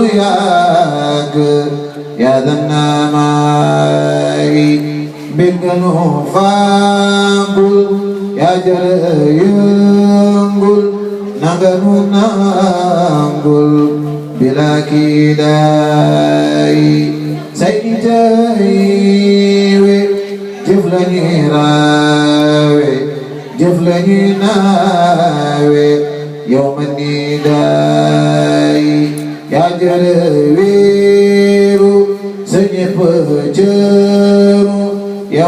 ياك يا ذا النماء بقنو فانقل يا جرينقل نغنو نانقل بلا كيداي سيداي جفلني راوي جفلني ناوي يوم النداء يا جرويرو سنيب جرو يا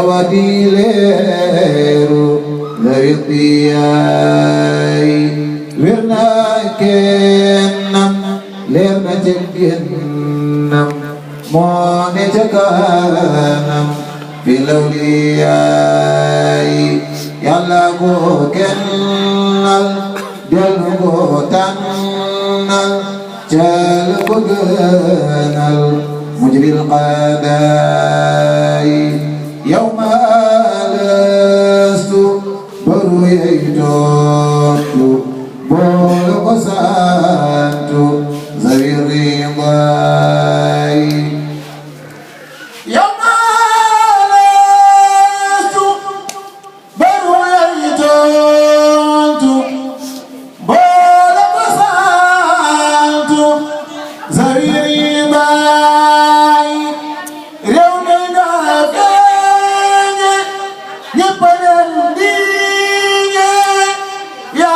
وديليرو ذوي الضياء ورنا كنم لرنا جنم موني جكانم في الأولياء يلا كنل دلو تنل جلب جنل مجري القضاء يوم لست برويتوت بولق سانت ذوي الرضاء يوم لست برويتوت بولق سانت ذوي الرضاء رونينا كني يبدل ديني يا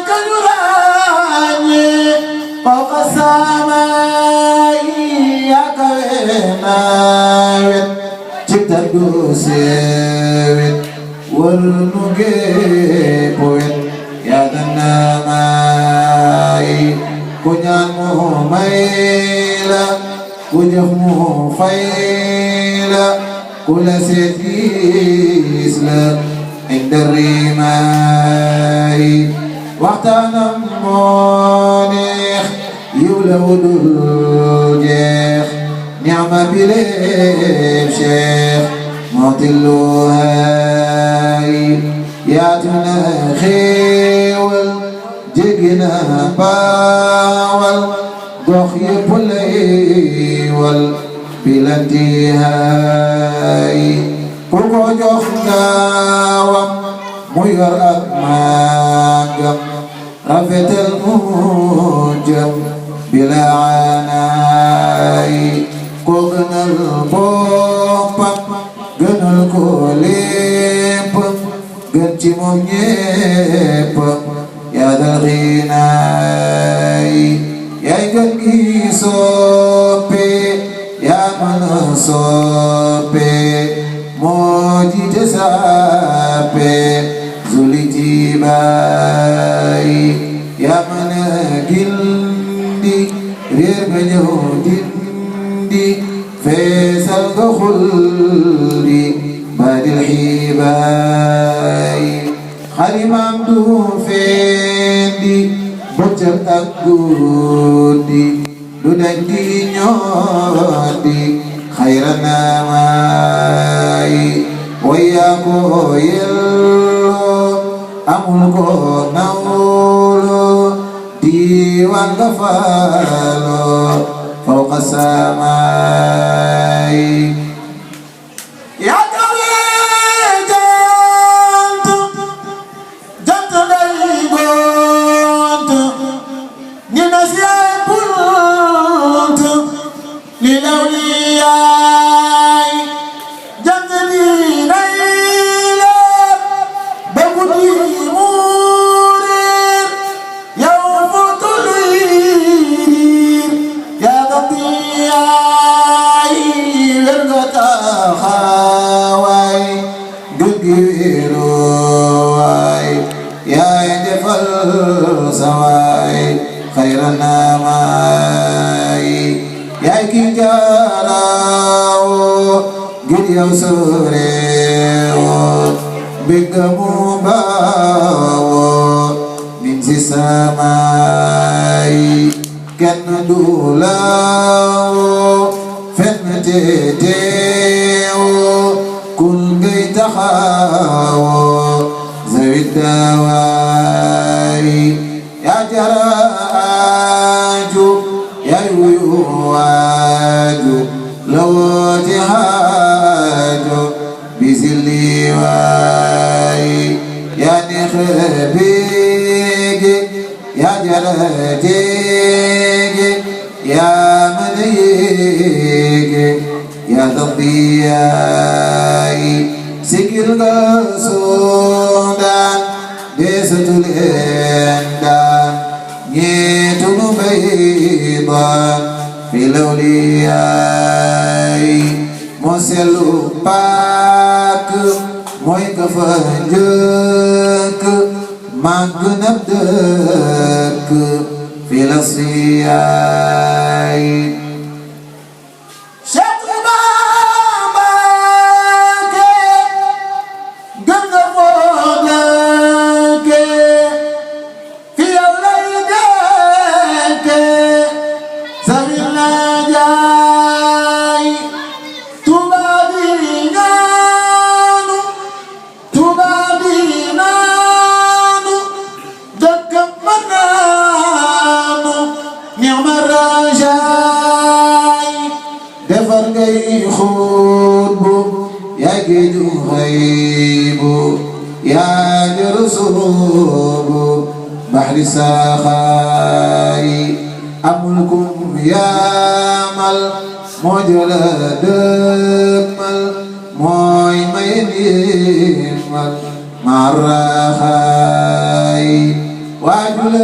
كنوراني فوق السماء يا كويناوي جبت القوسيوي والنجيبوي يا دناماي كنيانو ميلا كنيانو فيلا كل سيديسلا عند الرماي وقتنا مونيخ يولود الجيخ نعم بليف شيخ معطلوهاي ياتنا خيول جينا باول دوخ يبليول بلانتهاي كوكو جوخنا وم مير أكماغم رفت الموجم بلا عناي كوكنا البوبم جن الكوليبم جنتي مونيبم يا ذا الغناي يا جنكي صوبي يا من صوبي موجي جسابي زولي جيباي يا من جلدي رير بنيو جندي فيصل دخلدي بعد الحباي خالي ممدو فيندي بوتر أقودي دودي نيودي خير النماي وياكو يلو أمولكو نولو ديوان غفالو فوق السماء يا قوي جنت دايغونت نيناسيا بولت للأولياء جنت ليلى بغدي مورير يوم تلير يا ضياي ورغتا خاواي دغيروي يا دفل سواي خير النماي يا كي جالاو غيو سوريو بيغمو باو من سماي كن دولاو فن تيتيو كل غيتخاو زوي الدواي يا جراجو يا يويو يا جلجيجي يا مديجي يا ضبياي سكيل غسودان ديستولندان نيتو بيضان في لولياي موسيلو باك موي كفنجك ماغنب دك في لصياي يا جرسوب بحر ساخاي أملكم يا مل مجلد مل موي مين مل مرخاي واجل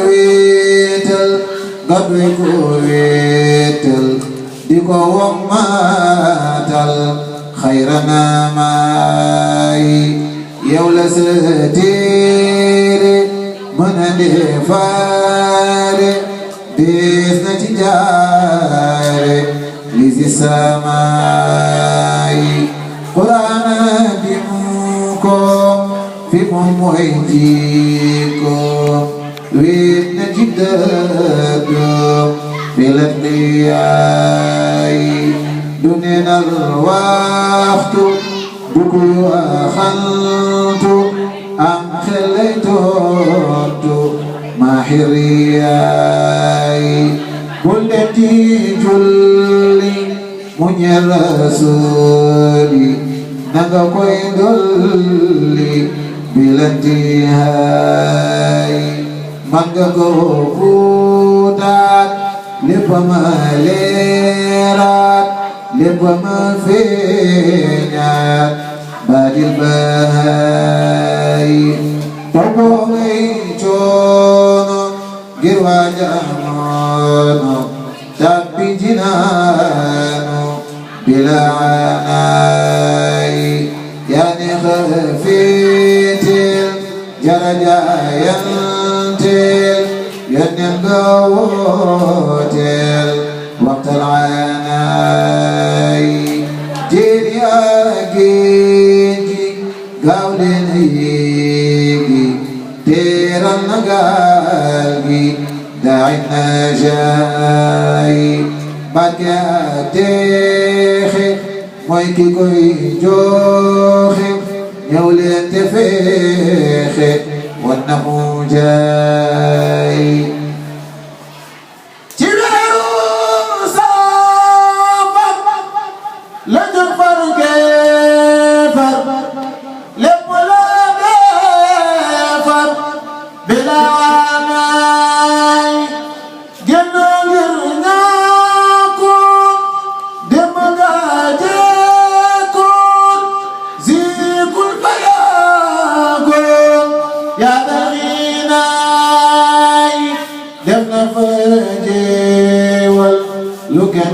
ويتل قبلك ويتل ديكو وماتل خيرنا ماي يولا ستيري من دفاري بيسنا تجاري لزي سماي قرآن ديمكم في ممويتكم ويدنا جدكم في الأدلياي دوننا الوقت بكل أخلت أم خليتوت ما حرياي بلدي جلي من رسولي نغاكوي دولي بلانتهاي مانغاكو فوتات لبما ليرات لبما فينات badil bahay togo ngay chono ngir wajamono tapi jinano bila anay yani khafitil jarajayantil yanin gawotil waqtal anay jiri agi gawlen yegi teral nagalgi da'ina jai badya tekhe moy ki koy joxe ñewlen te fexe wanahu jai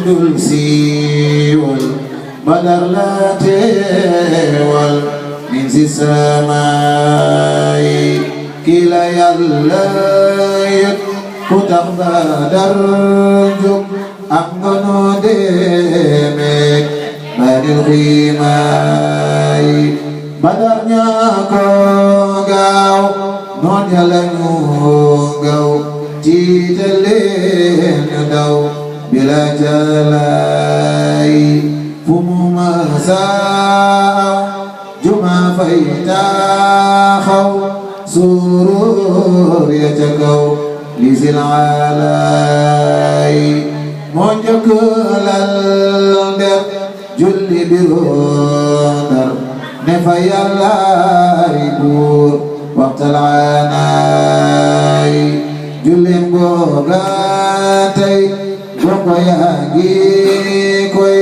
dul siwal badar la teewal min si samay kila yàlla yëg ku tax badar jóg am nga noo demeek badil xiimay badar ñaako gaaw noon yàlla ñu gaaw jiital leen ñu daw bila jalai fumuma sao juma faita khau surur ya jakau lizil alai monjak lalder julli birondar nefayalai bur waqtal anai toogaatay jongo yaa ngi koy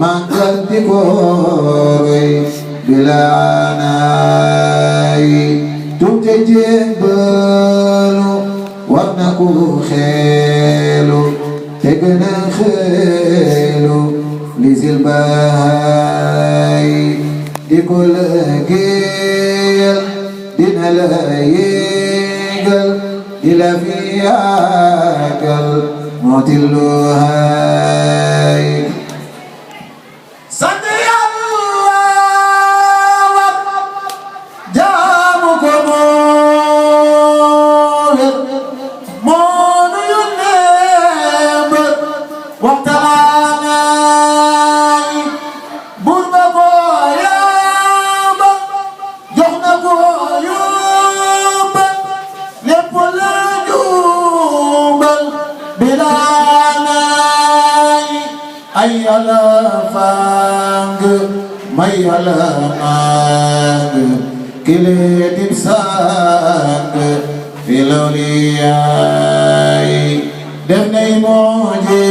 màggal di ko roy bilaanaay tuute jébbalu war na ku xeelu te gën a xeelu li sil baay di ko lëggéeyal dina la yéegal di la fi yaagal moo tillu haay sant Yàlla war jaamu ko moo nu yónnee bët waxtaanaay buur ba ko yaabal jox na ko yóbbal lépp la jubal bilaanaay ay Yàlla fang may Yàlla mang kile dib sang fi lawliyaay def nay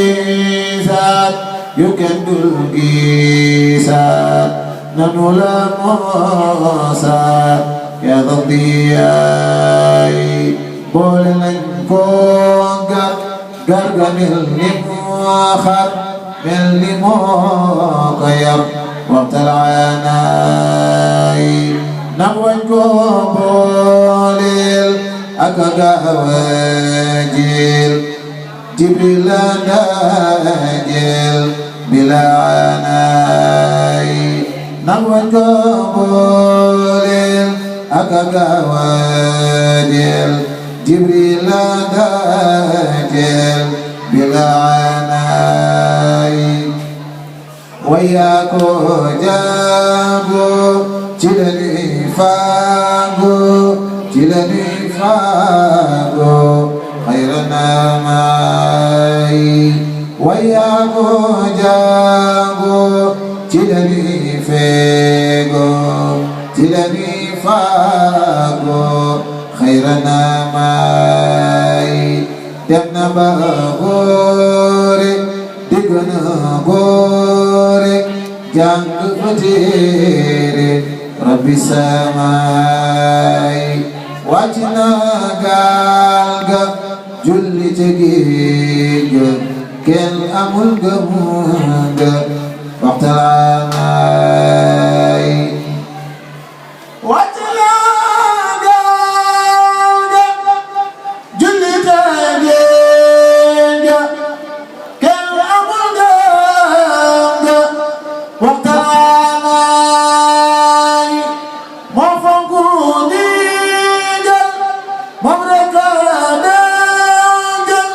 mujizaat yu kenn dul gisaat nanu la moosaat ya rabbiyaay boole nañ ko gar mel ni moo xar mel ni moo ko yar waxtalaanaay nam wañ ko booleel ak gaawajeel Jibril la daajeel bilaanaay nam wañ ko booleel ak gaawajeel Jibril la daajeel bilaanaay wayaa ko jaago ci la ñuy faago ci la ñuy faago xayra naamaay wayaa ko jaago ci la ñuy feego ci la ñuy faago xayra naamaay dem na ba góore digg na góore jàng fa téere rabbi samaay wàcc na gaal ga julli ca géej ga kenn amul gëmun ga waxtalaanaay wàcc na gaal ga julli ca géej ga kenn amul gëm ga waxtalaanaay moo fonku ndigal moom rek a dëggal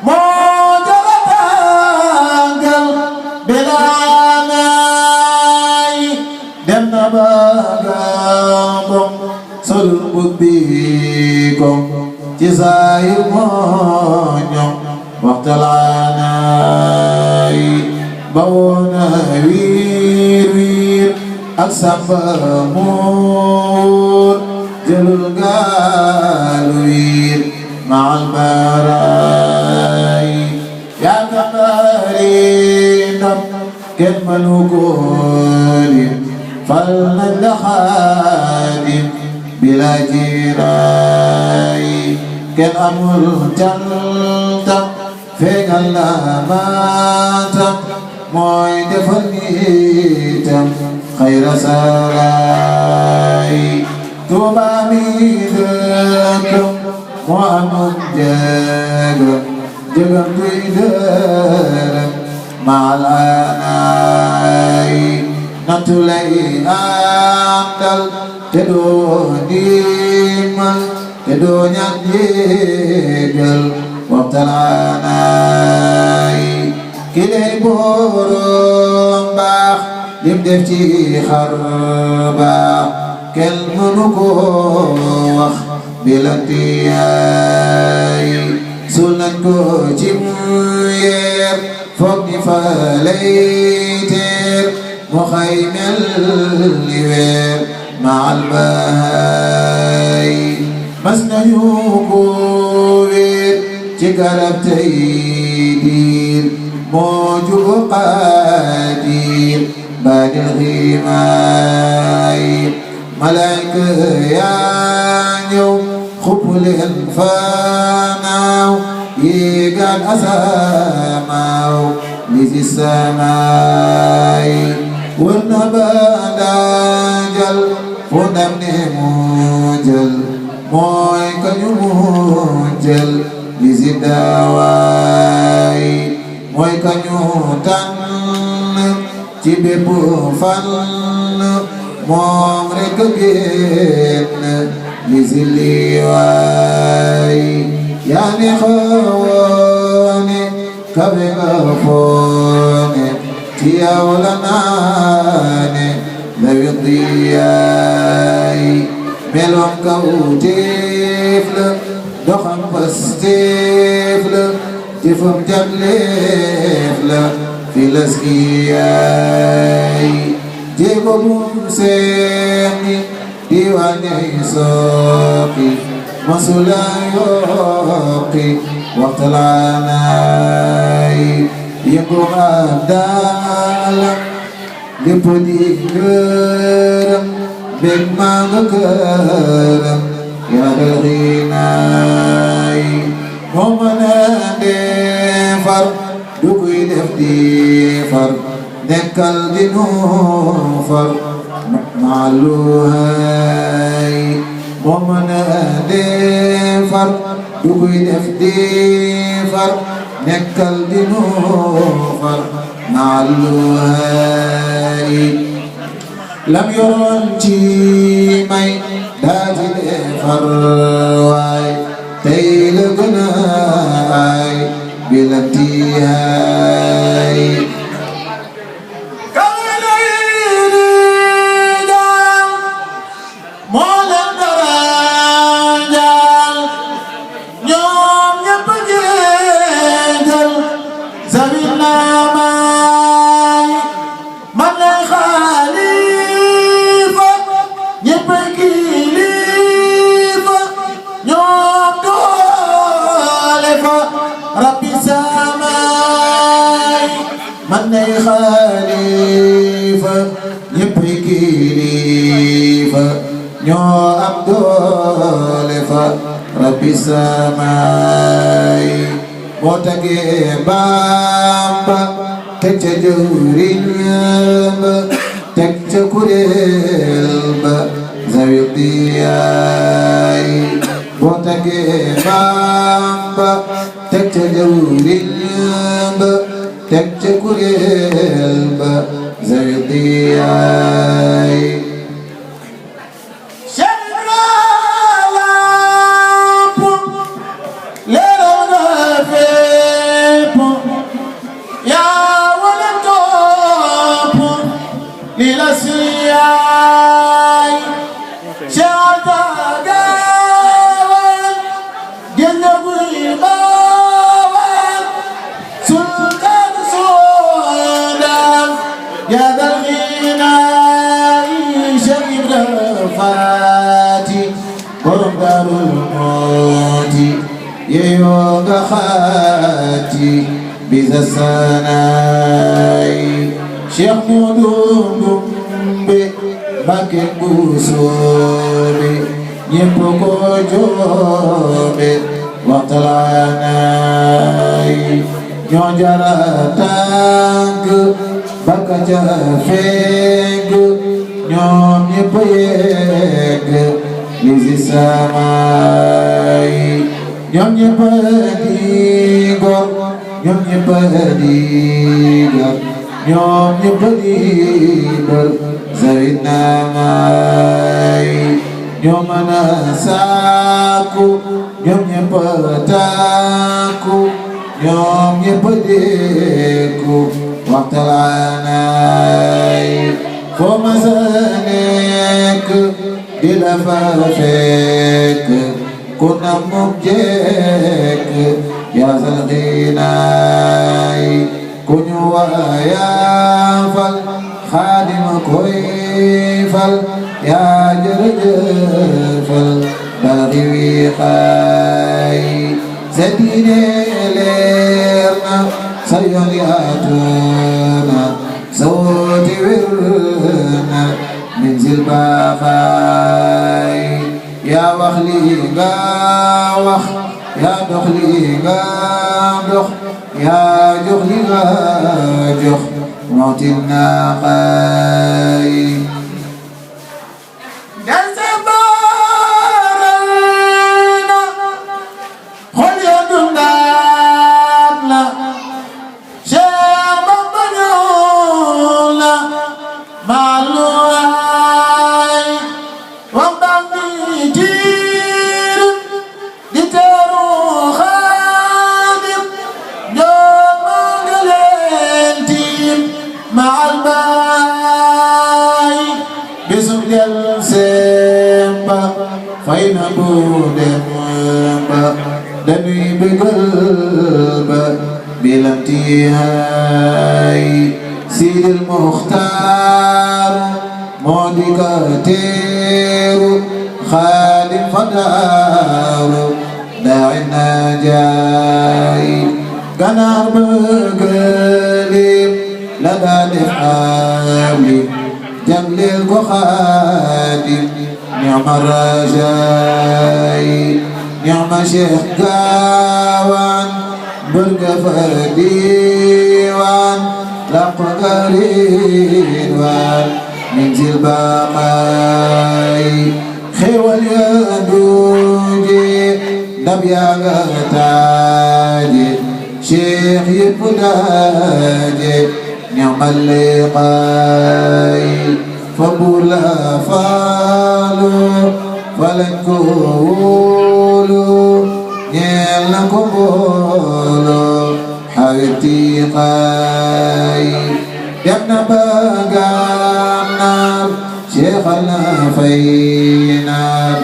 moo jara tàggal bilaanaay dem na ba Gabon solul mbubbi ko ci saayir moo ñoom waxtalaanaay bawoona wiir ak samba muur jëlul gaal wiir maal baraay yaa ka bari ndam kenn mënu ko lim fal nañ la xaadim bila jiraay kenn amul cantam feegal la maatam mooy defal nitam xayra saraay Tuuba mi dëkkam moo amoon jëgam jëgam duy dërëm maalaanaay nattu lay àndal te doo ndimbal te doo ñaan jégal waxtalaanaay ki lay borom baax lim def ci xar baax kenn mënu ko wax bilantiyaay sul nañ ko ci yeer foog ni fa lay teer mu xay mel ni weer maal baay mas nañu ko weer ci garab tey diir moo jubu qaadir baadil xiimaay malayka yaa ñëw xupp leen fanaaw yéegal asamaaw li si samaay wër na ba daajal fu ndam ne mu jël mooy ka ñu mu jël li si daawaay mooy ka ñu tànn ci bépp fànn moom rekk génn li si liiwaay yaa ni xawoone kawe nga foone ci yow la naane la wirdiyaay meloom kaw téef la doxam pasteef la jëfam jagleef la filaskiyaay jéego bum seeni diwaan ñay sooki masula yooki waxtalaanaay yëngu ab daala lépp di gërëm bég maa nga këram yaa dal xiinaay moo mën a defar du kuy def di far nekkal di nu far maaluhaay moo mën a defar du kuy def di far nekkal di nu far maaluhaay lam yoroon ci may daa ci defar waay tey la gën a ay bilantiyaay man nay xalifa ñëppay kilifa ñoo am doole fa rabbi samaay moo tagee Bamba teg ca jëwriñ ba teg ca kuréel ba zawir diyaay moo tagee Bamba teg ca jëwriñ ba teg ca kuréel ba zawir diyaay yeeyoo nga xaati bisa sanaay Cheikh Modou Ndumbe Mbakke Mbusoobe ñépp ko joobe waxtalaanaay ñoo jara tànk bakka ca feng ñoom ñépp yegg li si samaay ñoom ñépp di góor ñoom ñépp di góor ñoom ñépp di góor zawit naamaay ñoo mën a sàkku ñoom ñépp tàkku ñoom ñépp dékku waxtalaanaay foo ma sa nekk di la fa fekk ku namuk jekk yaa sal xiinaay ku ñu waayafal xaadima koy fal yaa jërëjëfal baaxi wi xaay diine leer na sa yoon yaatu na sa woote wér na min zil baaxaay yaa wax lii nga wax yaa dox lii nga dox yaa jox lii nga jox mootin naaqaay fay na bu dem ba dañuy bëggal ba bilantihaay Sidil Muxtaar moo di ka teeru Xaadim Fadaaru daa'i najaay ganaar bëggalim la daa def aalim jagleel ko Xaadim نعم الرجاي نعم شيخ قاوان برقف ديوان لقدرين وان منزل باقاي خيوال يدوجي نبيا غتاجي شيخ يبداجي نعم اللقاي فبولا فالو فلنكو وولو نيلنكو بولو حبيبتي قاي يبنى بغانار شيخنا فينار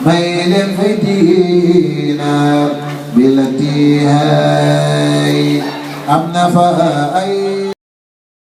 ميل فيدينار بلتي هاي أمنا فأي